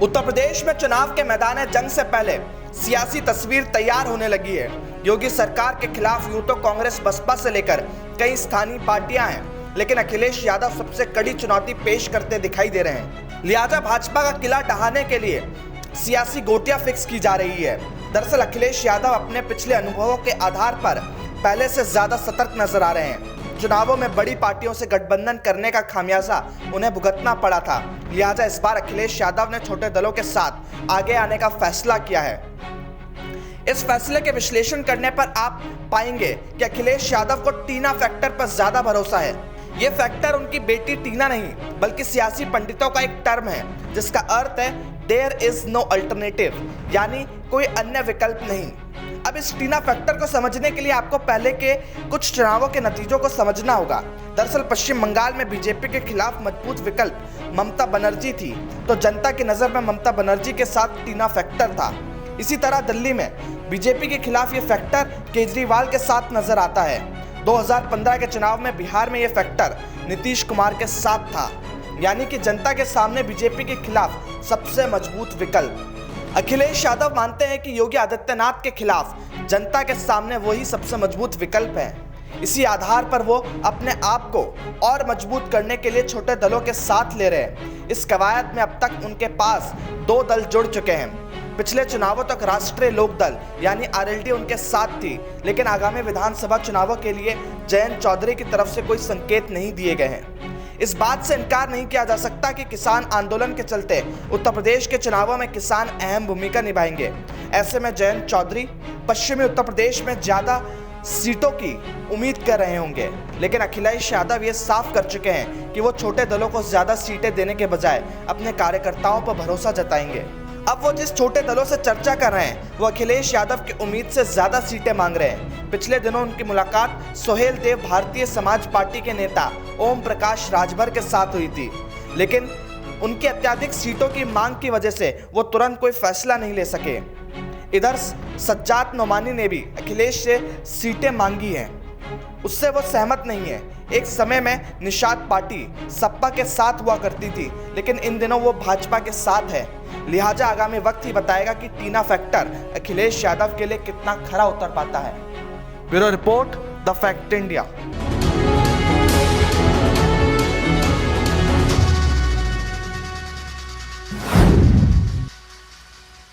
उत्तर प्रदेश में चुनाव के मैदान जंग से पहले सियासी तस्वीर तैयार होने लगी है। योगी सरकार के खिलाफ यूं तो कांग्रेस, बसपा से लेकर कई स्थानीय पार्टियां हैं, लेकिन अखिलेश यादव सबसे कड़ी चुनौती पेश करते दिखाई दे रहे हैं। लिहाजा भाजपा का किला ढहाने के लिए सियासी गोटियां फिक्स की जा रही है। दरअसल अखिलेश यादव अपने पिछले अनुभवों के आधार पर पहले से ज्यादा सतर्क नजर आ रहे हैं। चुनावों में बड़ी पार्टियों से गठबंधन करने का खामियाजा उन्हें भुगतना पड़ा था। लिहाजा इस बार अखिलेश यादव ने छोटे दलों के साथ आगे आने का फैसला किया है। इस फैसले के विश्लेषण करने पर आप पाएंगे कि अखिलेश यादव को टीना फैक्टर पर ज्यादा भरोसा है। ये फैक्टर उनकी बेटी टीना नहीं, बल्कि सियासी पंडितों का एक टर्म है जिसका अर्थ है देयर इज नो अल्टरनेटिव, यानी कोई अन्य विकल्प नहीं। अब इस टीना फैक्टर को समझने के लिए आपको पहले के कुछ चुनावों के नतीजों को समझना होगा। दरअसल पश्चिम बंगाल में बीजेपी के खिलाफ मजबूत विकल्प ममता बनर्जी थी, तो जनता की नजर में ममता बनर्जी के साथ टीना फैक्टर था। इसी तरह दिल्ली में बीजेपी के खिलाफ ये फैक्टर केजरीवाल के साथ नजर आता है। 2015 के चुनाव में बिहार में ये फैक्टर नीतीश कुमार के साथ था, यानी कि जनता के सामने बीजेपी के खिलाफ सबसे मजबूत विकल्प। अखिलेश यादव मानते हैं कि योगी आदित्यनाथ के खिलाफ जनता के सामने वही सबसे मजबूत विकल्प है। इसी आधार पर वो अपने आप को और मजबूत करने के लिए छोटे दलों के साथ ले रहे हैं। इस कवायद में अब तक उनके पास 2 दल जुड़ चुके हैं। पिछले चुनावों तक राष्ट्रीय लोक दल यानी आरएलडी उनके साथ थी, लेकिन आगामी विधानसभा चुनावों के लिए जयंत चौधरी की तरफ से कोई संकेत नहीं दिए गए हैं। इस बात से इनकार नहीं किया जा सकता कि किसान आंदोलन के चलते उत्तर प्रदेश के चुनावों में किसान अहम भूमिका निभाएंगे। ऐसे में जयंत चौधरी पश्चिमी उत्तर प्रदेश में ज्यादा सीटों की उम्मीद कर रहे होंगे, लेकिन अखिलेश यादव ये साफ कर चुके हैं कि वो छोटे दलों को ज्यादा सीटें देने के बजाय अपने कार्यकर्ताओं पर भरोसा जताएंगे। अब वो जिस छोटे दलों से चर्चा कर रहे हैं वो अखिलेश यादव की उम्मीद से ज्यादा सीटें मांग रहे हैं। पिछले दिनों उनकी मुलाकात सोहेल देव भारतीय समाज पार्टी के नेता ओम प्रकाश राजभर के साथ हुई थी, लेकिन उनकी अत्यधिक सीटों की मांग की वजह से वो तुरंत कोई फैसला नहीं ले सके। इधर सज्जाद नोमानी ने भी अखिलेश से सीटें मांगी हैं, उससे वो सहमत नहीं है। एक समय में निषाद पार्टी सपा के साथ हुआ करती थी, लेकिन इन दिनों वो भाजपा के साथ है। लिहाजा आगामी वक्त ही बताएगा कि टीना फैक्टर अखिलेश यादव के लिए कितना खरा उतर पाता है। Bureau report, the fact India.